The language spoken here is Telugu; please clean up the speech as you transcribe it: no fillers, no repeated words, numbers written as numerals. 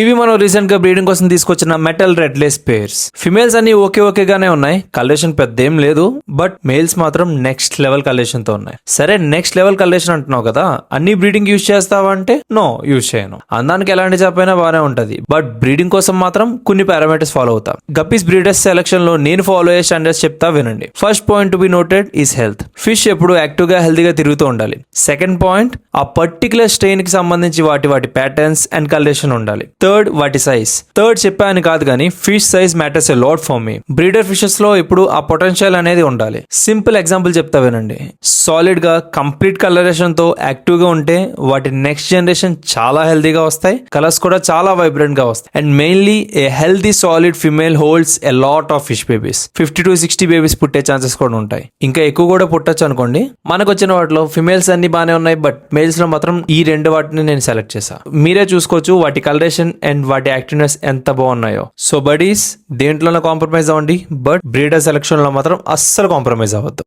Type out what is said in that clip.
ఇవి మనం రీసెంట్ గా బ్రీడింగ్ కోసం తీసుకొచ్చిన మెటల్ రెడ్లెస్ పేర్స్. ఫిమేల్స్ అన్ని ఓకేగానే ఉన్నాయి, కలరేషన్ పెద్ద ఏం లేదు, బట్ మేల్స్ మాత్రం నెక్స్ట్ లెవెల్ కలరేషన్ తో ఉన్నాయి. సరే నెక్స్ట్ లెవెల్ కలరేషన్ అంటున్నావు కదా, అన్ని బ్రీడింగ్ యూజ్ చేస్తావా అంటే నో, యూజ్ చేయను. అందానికి ఎలాంటి చెప్పైనా బాగానే ఉంటది, బట్ బ్రీడింగ్ కోసం మాత్రం కొన్ని పారామీటర్స్ ఫాలో అవుతా. గప్పీస్ బ్రీడర్స్ సెలక్షన్ లో నేను ఫాలో అయ్యే స్టాండర్డ్స్ చెప్తా వినండి. First point to be noted is health. Fish ఎప్పుడు యాక్టివ్ గా హెల్తీగా తిరుగుతూ ఉండాలి. సెకండ్ పాయింట్, ఆ పర్టికులర్ స్ట్రెయిన్ కి సంబంధించి వాటి ప్యాటర్న్స్ అండ్ కలరేషన్ ఉండాలి. థర్డ్, వాటి సైజ్. థర్డ్ చెప్పాను కాదు కానీ fish size matters a lot for me. Breeder fishes లో ఇప్పుడు ఆ పొటెన్షియల్ అనేది ఉండాలి. సింపుల్ ఎగ్జాంపుల్ చెప్తా వినండి. సాలిడ్ గా కంప్లీట్ కలరేషన్ తో యాక్టివ్ గా ఉంటే వాటి నెక్స్ట్ జనరేషన్ చాలా హెల్తీగా వస్తాయి, కలర్స్ కూడా చాలా వైబ్రెంట్ గా వస్తాయి. And mainly a healthy solid female holds a lot of fish babies. 50 to 60 babies పుట్టే ఛాన్సెస్ కూడా ఉంటాయి, ఇంకా ఎక్కువ కూడా పుట్టచ్చు అనుకోండి. మనకు వచ్చిన వాటిలో ఫిమేల్స్ అన్ని బాగానే ఉన్నాయి, బట్ మేల్స్ లో మాత్రం ఈ రెండు వాటిని నేను సెలెక్ట్ చేశా. మీరే చూసుకోవచ్చు వాటి కలరేషన్ అండ్ వాటి యాక్టివ్నెస్ ఎంత బాగున్నాయో. సో బడీస్, దేంట్లోనే కాంప్రమైజ్ అవ్వండి, బట్ బ్రీడర్ సెలెక్షన్ లో మాత్రం అస్సలు కాంప్రమైజ్ అవ్వద్దు.